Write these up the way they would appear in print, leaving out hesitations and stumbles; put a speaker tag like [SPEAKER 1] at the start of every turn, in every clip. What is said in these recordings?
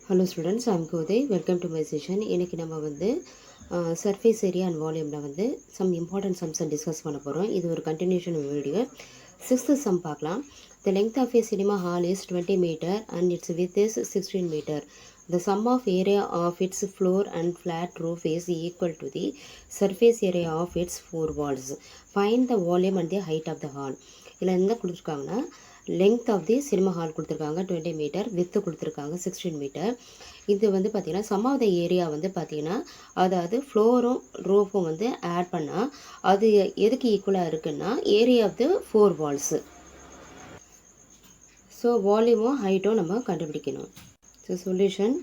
[SPEAKER 1] Hello students, I am Kodai. Welcome to my session. இன்னைக்கு நம்ம வந்து surface area and volumeல வந்து some important sums discuss பண்ண போறோம். இது ஒரு continuation video. 6th sum பார்க்கலாம். The length of a cinema hall is 20 meter and its width is 16 meter. The sum of area of its floor and flat roof is equal to the surface area of its four walls. Find the volume and the height of the hall. இதில் என்ன கொடுத்துருக்காங்கன்னா length of the cinema hall கொடுத்துருக்காங்க 20 meter, width கொடுத்துருக்காங்க 16 meter. இது வந்து பார்த்திங்கன்னா sum of the area வந்து பார்த்திங்கன்னா அதாவது ஃப்ளோரும் ரூஃபும் வந்து ஆட் பண்ணால் அது எதுக்கு ஈக்குவலாக இருக்குன்னா area of the four walls. So வால்யூமும் ஹைட்டும் நம்ம கண்டுபிடிக்கணும். ஸோ சொல்யூஷன்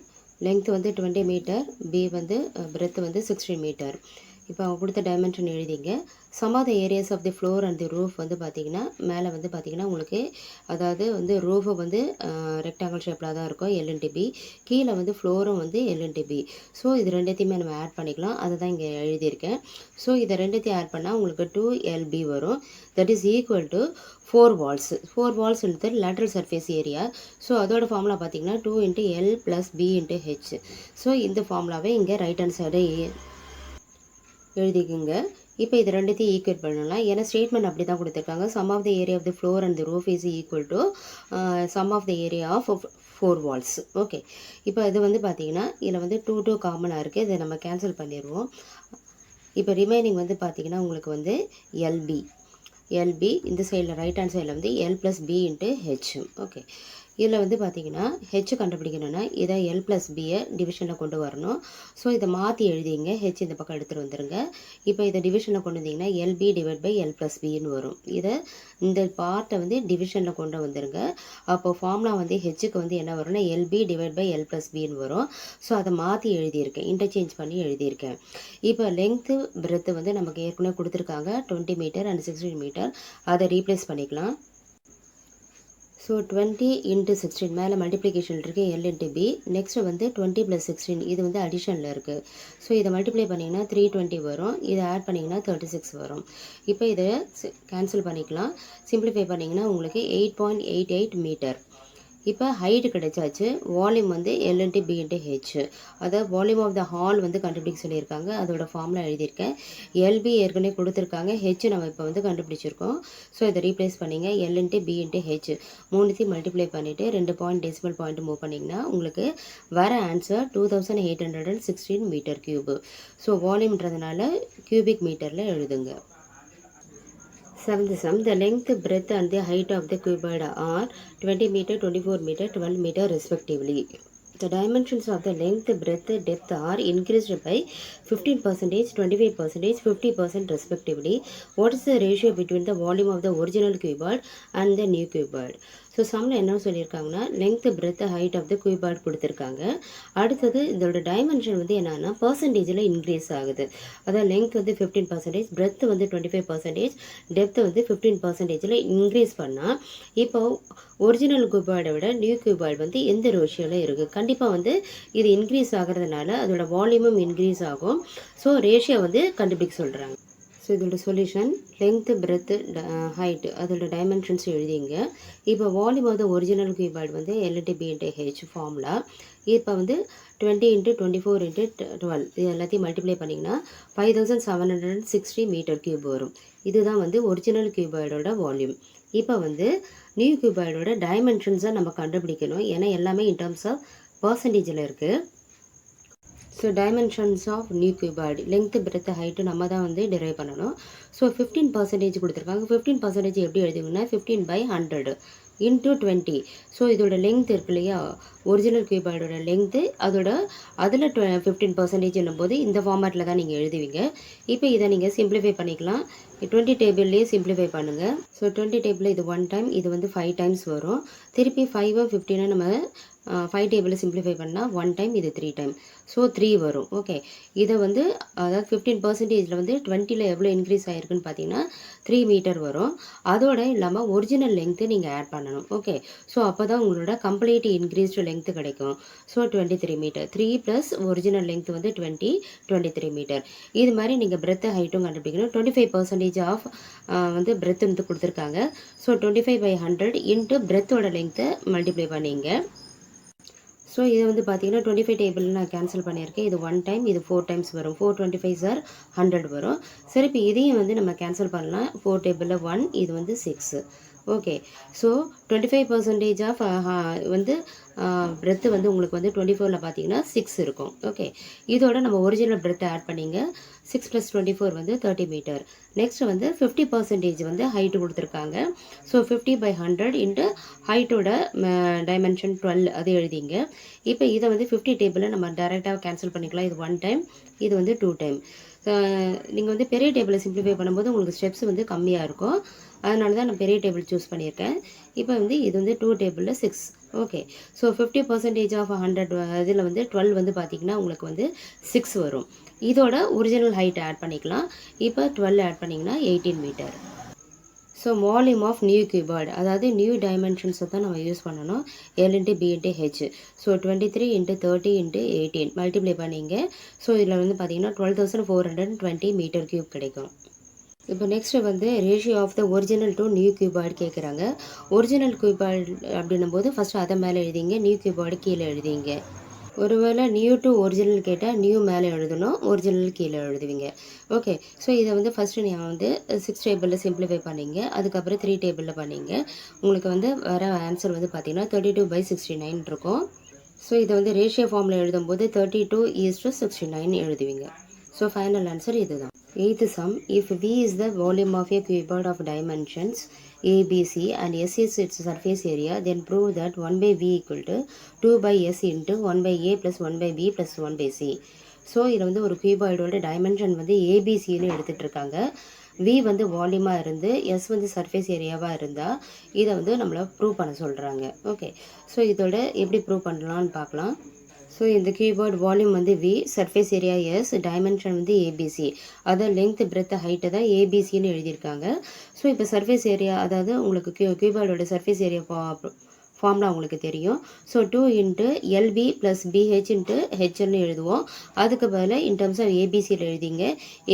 [SPEAKER 1] லெங்த் வந்து 20 மீட்டர், பி வந்து பிரெத் வந்து 16 மீட்டர். இப்போ அவங்க கொடுத்த டைமென்ஷன் எழுதிங்க. Sum of the areas of the floor and the roof வந்து பார்த்திங்கன்னா மேலே வந்து பார்த்திங்கன்னா உங்களுக்கு அதாவது வந்து ரூஃபு வந்து ரெக்டாங்கிள் ஷேப்பில் தான் இருக்கும் எல்என்டிபி, கீழே வந்து ஃப்ளோரும் வந்து எல்என்டிபி. ஸோ இது ரெண்டுத்தையுமே நம்ம ஆட் பண்ணிக்கலாம், அதை தான் இங்கே எழுதியிருக்கேன். ஸோ இதை ரெண்டுத்தையும் ஆட் பண்ணால் உங்களுக்கு 2LB வரும். That is equal to 4 walls. 4 walls into lateral surface area. So அதோட ஃபார்முலா பார்த்திங்கன்னா 2 into L plus B into H. So இந்த ஃபார்முலாவை இங்கே ரைட் ஹேண்ட் சைடு எழுதிக்குங்க. இப்போ இது ரெண்டுத்தையும் ஈக்குவேட் பண்ணலாம். ஏன்னா ஸ்டேட்மெண்ட் அப்படி தான் கொடுத்துருக்காங்க. Sum of the area of the floor and the roof is equal to sum of the area of 4 walls. Okay, இப்போ இது வந்து பார்த்திங்கன்னா இதில் வந்து 2 காமனாக இருக்குது. இதை நம்ம கேன்சல் பண்ணிடுவோம். இப்போ ரிமைனிங் வந்து பார்த்திங்கன்னா உங்களுக்கு வந்து LB இந்த சைடில் ரைட் ஹேண்ட் சைடில் வந்து L plus B into H. Okay, இதில் வந்து பார்த்திங்கன்னா ஹெச் கண்டுபிடிக்கணும்னா இதை L plus Bயை டிவிஷனில் கொண்டு வரணும். ஸோ இதை மாற்றி எழுதிங்க, ஹெச் இந்த பக்கம் எடுத்துகிட்டு வந்துடுங்க. இப்போ இதை டிவிஷனில் கொண்டு வந்தீங்கன்னா LB divide by L plus Bன்னு வரும். இதை இந்த பார்ட்டை வந்து டிவிஷனில் கொண்டு வந்துடுங்க. அப்போ ஃபார்முலா வந்து ஹெச்சுக்கு வந்து என்ன வரும்னா LB divide by L plus Bன்னு வரும். ஸோ அதை மாற்றி எழுதியிருக்கேன், இன்டர்சேஞ்ச் பண்ணி எழுதியிருக்கேன். இப்போ லெங்க்த்து பிரெத்து வந்து நமக்கு ஏற்கனவே கொடுத்துருக்காங்க 20 மீட்டர் அண்ட் 16 மீட்டர். அதை ரீப்ளேஸ் பண்ணிக்கலாம். ஸோ 20 into 16 மேலே மல்டிப்ளிகேஷன் இருக்குது L into B. நெக்ஸ்ட்டு வந்து 20 + 16 இது வந்து அடிஷனில் இருக்குது. ஸோ இதை மல்டிப்ளை பண்ணிங்கன்னா 320 வரும். இதை ஆட் பண்ணிங்கன்னா 36 வரும். இப்போ இதை கேன்சல் பண்ணிக்கலாம். சிம்பிளிஃபை பண்ணிங்கன்னா உங்களுக்கு 8.88 மீட்டர். இப்போ ஹைட்டு கிடைச்சாச்சு. வால்யூம் வந்து L into B into H. அதாவது வால்யூம் ஆஃப் த ஹால் வந்து கண்டுபிடிக்க சொல்லியிருக்காங்க. அதோட ஃபார்முலா எழுதியிருக்கேன். LB ஏற்கனவே கொடுத்துருக்காங்க, ஹெச் நம்ம இப்போ வந்து கண்டுபிடிச்சிருக்கோம். ஸோ இதை ரீப்ளேஸ் பண்ணிங்க. L into B into H மூணுத்தையும் மல்டிப்ளை பண்ணிவிட்டு 2 டெசிமல் பாயிண்ட் மூவ் பண்ணிங்கன்னா உங்களுக்கு வர ஆன்சர் 2816 மீட்டர் கியூபு. ஸோ வால்யூம்ன்றதுனால கியூபிக் மீட்டரில் எழுதுங்க. 7th sum, the length, breadth and the height of the cuboid are 20 meter, 24 meter, 12 meter respectively. The dimensions of the length, breadth, depth are increased by 15%, 25%, 50% respectively. What is the ratio between the volume of the original cuboid and the new cuboid? So சம்மில் என்ன சொல்லியிருக்காங்கன்னா length, breadth, height of the cuboid கொடுத்துருக்காங்க. அடுத்தது இதோட dimension வந்து என்னன்னா பர்சன்டேஜில் increase ஆகுது. அதாவது லெங்க் வந்து 15%, பிரெத் வந்து 25%, டெப்த் வந்து 15%ல் இன்க்ரீஸ் பண்ணால் இப்போ ஒரிஜினல் குயிபார்டை விட நியூ குயிபார்டு வந்து எந்த ரேஷியோவில் இருக்குது? கண்டிப்பாக வந்து இது இன்க்ரீஸ் ஆகிறதுனால அதோட வால்யூமும் இன்க்ரீஸ் ஆகும். ஸோ ரேஷியோ வந்து கண்டுபிடிக்க சொல்கிறாங்க. ஸோ இதோட சொல்யூஷன் லெங்க்த்து, பிரெத்து, ஹைட்டு அதோட டைமென்ஷன்ஸ் எழுதிங்க. இப்போ volume of the original cuboid வந்து L into B into H formula. இப்போ வந்து 20 into 24 into 12 இது எல்லாத்தையும் மல்டிப்ளை பண்ணிங்கன்னா 5760 மீட்டர் கியூப் வரும். இதுதான் வந்து ஒரிஜினல் கியூபாய்டோட வால்யூம். இப்போ வந்து நியூ கியூபாய்டோட டைமென்ஷன்ஸை நம்ம கண்டுபிடிக்கணும். ஏன்னா எல்லாமே இன் டர்ம்ஸ் ஆஃப் பர்சன்டேஜில் இருக்குது. So dimensions of new cuboid length, breadth, height நம்ம தான் வந்து டிரைவ் பண்ணணும். ஸோ 15% கொடுத்துருக்காங்க. 15% எப்படி எழுதுங்கன்னா 15/100 into 20. ஸோ இதோட லெங்க்த் இருக்கு இல்லையா, ஒரிஜினல் கியூபாய்டோட லெங்க்த்து அதில் 15% போது இந்த ஃபார்மேட்டில் தான் நீங்கள் எழுதுவீங்க. இப்போ இதை நீங்கள் சிம்பிளிஃபை பண்ணிக்கலாம். 20 டேபிள்லேயே சிம்பிளிஃபை பண்ணுங்கள். ஸோ 20 டேபிளில் இது 1 டைம், இது வந்து 5 டைம்ஸ் வரும். திருப்பி 5 15 நம்ம 5 டேபிளில் சிம்பிளிஃபை பண்ணால் 1 டைம், இது 3 டைம். ஸோ 3 வரும். ஓகே, இதை வந்து அதாவது 15%ல் வந்து 20ல் எவ்வளோ இன்க்ரீஸ் ஆகிருக்குன்னு பார்த்தீங்கன்னா 3 மீட்டர் வரும். அதோட இல்லாமல் ஒரிஜினல் லெங்க்த்து நீங்கள் ஆட் பண்ணணும். ஓகே, ஸோ அப்போ தான் உங்களோட கம்ப்ளீட் இன்க்ரீஸ்டு லெங்க்த்து கிடைக்கும். So 23 metre, 3 plus original length வந்து 23 மீட்டர். இது மாதிரி நீங்கள் பிரெத்து, ஹைட்டும் கண்டுபிடிக்கணும். 25% ஆஃப் வந்து பிரெத் வந்து கொடுத்துருக்காங்க. ஸோ 25/100 இன்ட்டு பிரெத்தோட லெங்க்த்தை மல்டிப்ளை பண்ணிங்க. ஸோ இதை வந்து பார்த்தீங்கன்னா 25 டேபிள் நான் கேன்சல் பண்ணியிருக்கேன். இது 1 டைம், இது 4 டைம்ஸ் வரும். 4 25 100 வரும். சரி, இப்போ இதையும் வந்து நம்ம கேன்சல் பண்ணலாம். 4 டேபிளில் 1, இது வந்து 6. ஓகே. ஸோ 25% ஆஃப் வந்து பிரெத்து வந்து உங்களுக்கு வந்து 24ல் பார்த்தீங்கன்னா 6 இருக்கும். ஓகே. இதோட நம்ம ஒரிஜினல் பிரெத்தை ஆட் பண்ணிங்க. 6 + 24 வந்து 30 மீட்டர். நெக்ஸ்ட் வந்து 50% வந்து ஹைட்டு கொடுத்துருக்காங்க. ஸோ 50/100 இன்ட்டு ஹைட்டோட டைமென்ஷன் 12 அது எழுதிங்க. இப்போ இதை வந்து 50 டேபிளில் நம்ம டைரெக்டாக கேன்சல் பண்ணிக்கலாம். இது 1 டைம், இது வந்து 2 டைம். நீங்கள் வந்து பெரிய டேபிளை சிம்பிளிஃபை பண்ணும்போது உங்களுக்கு ஸ்டெப்ஸ் வந்து கம்மியாக இருக்கும். அதனால தான் நான் பெரிய டேபிள் சூஸ் பண்ணியிருக்கேன். இப்போ வந்து இது வந்து 2 டேபிளில் 6. ஓகே. ஸோ 50% ஆஃப் 100 இதில் வந்து 12 வந்து பார்த்திங்கன்னா உங்களுக்கு வந்து 6 வரும். இதோட ஒரிஜினல் ஹைட் ஆட் பண்ணிக்கலாம். இப்போ 12 ஆட் பண்ணிங்கன்னா 18 metre. So volume of new cuboid, அதாவது நியூ டைமென்ஷன்ஸை தான் நம்ம யூஸ் பண்ணணும். L × B × H. So 23 × 30 × 18 multiply பண்ணிங்க. ஸோ இதில் வந்து பார்த்தீங்கன்னா 12,420 மீட்டர் கியூப் கிடைக்கும். இப்போ நெக்ஸ்ட் வந்து ratio of the original to new cuboid கேட்குறாங்க. ஒரிஜினல் கியூபாய்டு அப்படின்னும் போது ஃபஸ்ட்டு அதை மேலே எழுதிங்க, நியூ கியூபாய்டு கீழே எழுதிங்க. ஒருவேளை நியூ டு ஒரிஜினல் கேட்டால் நியூ மேலே எழுதணும், ஒரிஜினல் கீழே எழுதுவீங்க. ஓகே. ஸோ இதை வந்து ஃபஸ்ட்டு நீங்கள் வந்து 6 டேபிளில் சிம்பிளிஃபை பண்ணிங்க. அதுக்கப்புறம் 3 டேபிளில் பண்ணிங்க. உங்களுக்கு வந்து வர ஆன்சர் வந்து பார்த்தீங்கன்னா 32/69 இருக்கும். ஸோ இதை வந்து ரேஷியோ ஃபார்மில் எழுதும்போது 32:69 எழுதுவீங்க. ஸோ ஃபைனல் ஆன்சர் இதுதான். 8th sum, if V is the volume of a cuboid of dimensions ABC and S is its surface area, then prove that 1/V equal to 2/S into 1/A plus 1/B plus 1/C. So இதில் வந்து ஒரு கியூபாய்டோட dimension வந்து ஏபிசின்னு எடுத்துகிட்டு இருக்காங்க. V வந்து வால்யூமாக இருந்து S வந்து surface ஏரியாவாக இருந்தால் இதை வந்து நம்மளை ப்ரூவ் பண்ண சொல்கிறாங்க. ஓகே. ஸோ இதோட எப்படி ப்ரூவ் பண்ணலான்னு பார்க்கலாம். ஸோ இந்த கியூபாய்டு வால்யூம் வந்து V, surface area S, dimension வந்து ஏபிசி. அதாவது லென்த் பிரெத் ஹைட்டை தான் ஏபிசின்னு எழுதியிருக்காங்க. ஸோ இப்போ சர்ஃபேஸ் ஏரியா, அதாவது உங்களுக்கு கியூபாய்டோட சர்ஃபேஸ் ஏரியா ஃபார்முலா உங்களுக்கு தெரியும். ஸோ 2 × LB + BH × HLன்னு எழுதுவோம். அதுக்கு பதிலாக இன் டர்ம்ஸ் ஆஃப் ஏபிசியில் எழுதிங்க.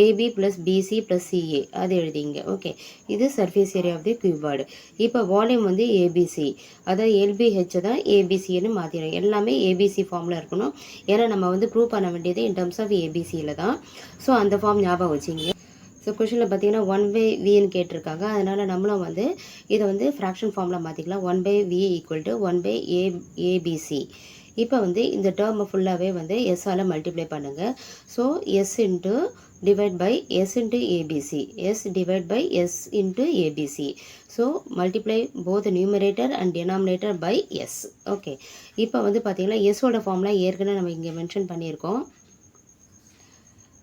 [SPEAKER 1] AB + BC + CA அது எழுதிங்க. ஓகே. இது surface area of the cuboid. இப்போ வால்யூம் வந்து ஏபிசி, அதாவது LBH தான் ஏபிசின்னு மாற்றிடும். எல்லாமே ஏபிசி ஃபார்மில் இருக்கணும். ஏன்னா நம்ம வந்து ப்ரூவ் பண்ண வேண்டியது இன் டர்ம்ஸ் ஆஃப் ஏபிசியில் தான். ஸோ அந்த ஃபார்ம் ஞாபகம் வச்சிங்க. ஸோ கொஷனில் பார்த்தீங்கன்னா 1/Vன்னு கேட்டிருக்காங்க. அதனால் நம்மளும் வந்து இதை வந்து ஃப்ராக்ஷன் ஃபார்மில் மாற்றிக்கலாம். 1/V = 1/ABC. இப்போ வந்து இந்த டேர்மை ஃபுல்லாகவே வந்து எஸ்ஸால் மல்டிப்ளை பண்ணுங்கள். So S divide by S × ABC, S divide by S × ABC. So multiply both numerator and denominator by S. Okay. இப்போ வந்து பார்த்தீங்கன்னா எஸ்ஸோட ஃபார்முலா ஏற்கனவே நம்ம இங்கே மென்ஷன் பண்ணியிருக்கோம்.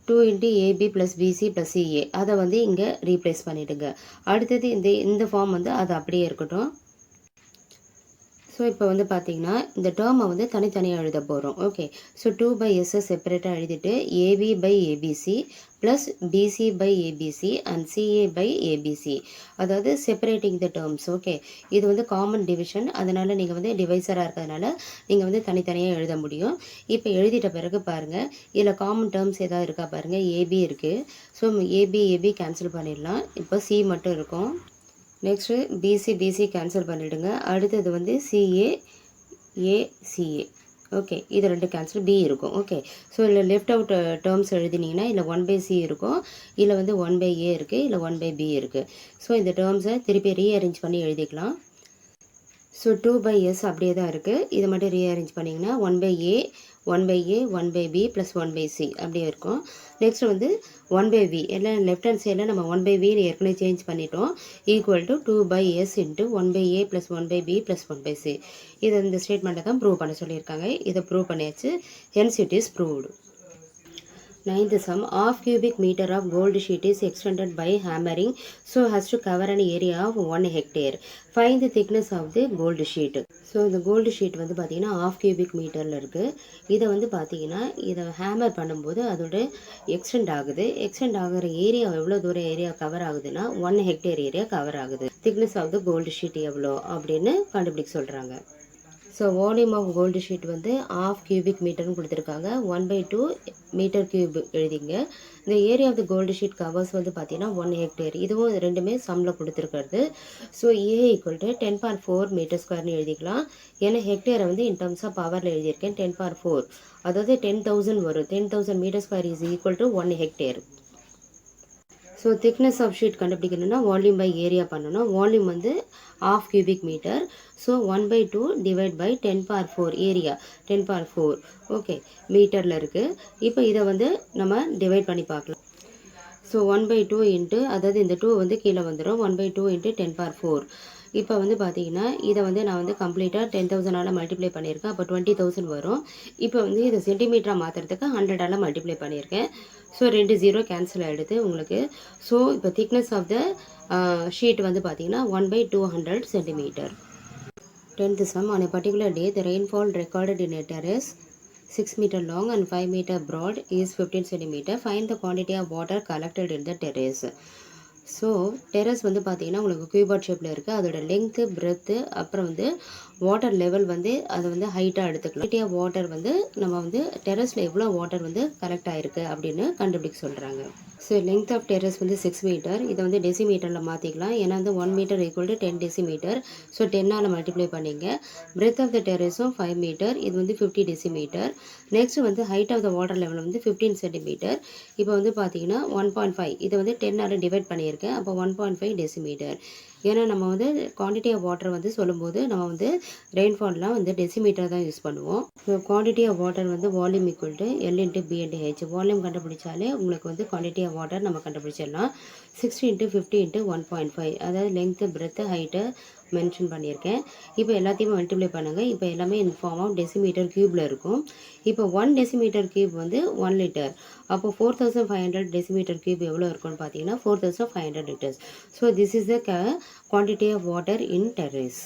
[SPEAKER 1] 2 × AB + BC + CA அதை வந்து இங்கே ரீப்ளேஸ் பண்ணிவிடுங்க. அடுத்தது இந்த ஃபார்ம் வந்து அது அப்படியே இருக்கட்டும். ஸோ இப்போ வந்து பார்த்தீங்கன்னா இந்த டேர்மை வந்து தனித்தனியாக எழுத போகிறோம். ஓகே. ஸோ 2/S செப்பரேட்டாக எழுதிட்டு AB/ABC plus BC/ABC and CA/ABC, அதாவது செப்பரேட்டிங் த டேர்ம்ஸ். ஓகே. இது வந்து காமன் டிவிஷன், அதனால் நீங்கள் வந்து டிவைசராக இருக்கிறதுனால நீங்கள் வந்து தனித்தனியாக எழுத முடியும். இப்போ எழுதிட்ட பிறகு பாருங்கள், இதில் காமன் டேர்ம்ஸ் எதாவது இருக்கா பாருங்கள். AB இருக்குது. ஸோ AB கேன்சல் பண்ணிடலாம். இப்போ C மட்டும் இருக்கும். நெக்ஸ்ட்டு BC கேன்சல் பண்ணிவிடுங்க. அடுத்தது வந்து CA ஓகே. இது 2 கேன்சல், B இருக்கும். ஓகே. ஸோ இதில் லெஃப்ட் அவுட் டேர்ம்ஸ் எழுதினீங்கன்னா இதில் 1/C இருக்கும், இதில் வந்து 1/A இருக்குது, இதில் 1/B இருக்குது. ஸோ இந்த டேர்ம்ஸை திருப்பி ரீஅரேஞ்ச் பண்ணி எழுதிக்கலாம். ஸோ 2/S அப்படியே தான் இருக்குது. இதை மட்டும் ரீஅரேஞ்ச் பண்ணிங்கன்னா 1/A 1/B + 1/C அப்படியே இருக்கும். நெக்ஸ்ட் வந்து 1/V, எல்லாம் லெஃப்ட் ஹேண்ட் சைடில் நம்ம 1/Vன்னு ஏற்கனவே சேஞ்ச் பண்ணிட்டோம். = 2/S × 1/A + 1/B + 1/C. இதை இந்த ஸ்டேட்மெண்ட்டை தான் ப்ரூவ் பண்ண சொல்லியிருக்காங்க. இதை ப்ரூவ் பண்ணியாச்சு. Hence it is proved. 9th sum, half cubic meter of gold sheet is extended by hammering so as to cover an area of 1 hectare. Find the thickness of the gold sheet. So இந்த gold sheet வந்து பார்த்தீங்கன்னா ½ cubic மீட்டரில் இருக்குது. இதை வந்து பார்த்தீங்கன்னா இதை hammer பண்ணும்போது அதோட எக்ஸ்டெண்ட் ஆகுது. எக்ஸ்டெண்ட் ஆகிற ஏரியா எவ்வளோ தூரம் ஏரியா கவர் ஆகுதுன்னா 1 hectare ஏரியா கவர் ஆகுது. Thickness of the gold sheet எவ்வளோ அப்படின்னு கண்டுபிடிக்க சொல்கிறாங்க. So volume of gold sheet வந்து ½ cubic மீட்டர்னு கொடுத்துருக்காங்க. 1/2 மீட்டர் கியூப் எழுதிங்க. இந்த area of the gold sheet covers வந்து பார்த்தீங்கன்னா 1 hectare. இதுவும் ரெண்டுமே சம்மில் கொடுத்துருக்கிறது. So A equal to 10/4 metre ஸ்கொயர்னு எழுதிக்கலாம். ஏன்னா ஹெக்டேரை வந்து இன் டர்ம்ஸ் ஆஃப் பவரில் எழுதியிருக்கேன் 10/4. அதாவது 10,000 வரும். 10,000 metre square is equal to 1 hectare. So thickness of sheet கண்டுபிடிக்கணும்னா வால்யூம் பை ஏரியா பண்ணணும். வால்யூம் வந்து ½ cubic metre. So 1/2 divide by 10/4 area 10/4 okay மீட்டரில் இருக்குது. இப்போ இதை வந்து நம்ம டிவைட் பண்ணி பார்க்கலாம். ஸோ 1/2 இன்ட்டு, அதாவது இந்த 2 வந்து கீழே வந்துடும். 1/2 இன்ட்டு 10/4. இப்போ வந்து பார்த்தீங்கன்னா இதை வந்து நான் வந்து கம்ப்ளீட்டாக 10,000ஆல் மல்டிப்ளை பண்ணியிருக்கேன். அப்போ 20,000 வரும். இப்போ வந்து இதை சென்டிமீட்டராக மாற்றுறதுக்கு 100ஆல் மல்டிப்ளை பண்ணியிருக்கேன். ஸோ 2 0 கேன்சல் ஆகிடுது உங்களுக்கு. ஸோ இப்போ திக்னஸ் ஆஃப் த ஷீட் வந்து பார்த்தீங்கன்னா 1/200 centimeter. 10th sum. On a particular day, the rainfall recorded in a terrace 6 meter long and 5 meter broad is 15 centimeter. Find the quantity of water collected in the terrace. So terrace வந்து பார்த்தீங்கன்னா உங்களுக்கு கியூபாட் ஷேப்பில் இருக்குது. அதோட length, breadth, அப்புறம் வந்து water level வந்து அதை வந்து ஹைட்டாக எடுத்துக்கலாம். குவான்டிட்டி ஆஃப் வாட்டர் வந்து நம்ம வந்து டெரஸில் எவ்வளோ வாட்டர் வந்து கலெக்ட் ஆகிருக்கு அப்படின்னு கண்டுபிடிக்க சொல்கிறாங்க. ஸோ லென்த் ஆஃப் டெரஸ் வந்து 6 மீட்டர். இதை வந்து டெசிமீட்டரில் மாற்றிக்கலாம். ஏன்னா வந்து 1 metre equal to 10 decimetre. So 10ஆல் மல்டிப்ளை பண்ணிங்க. பிரெத் ஆஃப் த டெரஸும் 5 மீட்டர். இது வந்து 50 டெசிமீட்டர். நெக்ஸ்ட் வந்து height of the water level வந்து 15 சென்டிமீட்டர். இப்போ வந்து பார்த்தீங்கன்னா 1.5 இதை வந்து 10ஆல் டிவைட் பண்ணியிருக்கேன். அப்போ 1.5 டெசிமீட்டர். ஏன்னா நம்ம வந்து குவான்டிட்டி ஆஃப் வாட்டர் வந்து சொல்லும்போது நம்ம வந்து ரெயின்ஃபால்லாம் வந்து டெசிமீட்டர் தான் யூஸ் பண்ணுவோம். ஸோ குவான்டிட்டி ஆஃப் வாட்டர் வந்து volume equal to L into B into H. Volume கண்டுபிடிச்சாலே உங்களுக்கு வந்து குவான்டிட்டி ஆஃப் வாட்டர் நம்ம கண்டுபிடிச்சிடலாம். 60 இன்ட்டு 50 இன்ட்டு 1.5, அதாவது லென்த்து, பிரெத்து, ஹைட்டு மென்ஷன் பண்ணியிருக்கேன். இப்போ எல்லாத்தையுமே மல்டிப்ளை பண்ணுங்கள். இப்போ எல்லாமே இன் ஃபார்ம் ஆஃப் டெசிமீட்டர் கியூபில் இருக்கும். இப்போ 1 டெசிமீட்டர் கியூப் வந்து 1 லிட்டர். அப்போ 4500 டெசிமீட்டர் கியூப் எவ்வளோ இருக்குன்னு பார்த்தீங்கன்னா 4500 litres. So this is the quantity of water in terrace.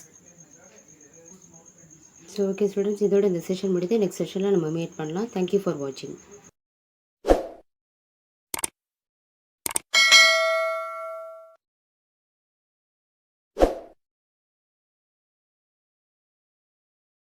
[SPEAKER 1] So okay students, இதோட இந்த செஷன் முடித்து நெக்ஸ்ட் செஷனில் நம்ம மீட் பண்ணலாம். தேங்க்யூ ஃபார் வாட்சிங்.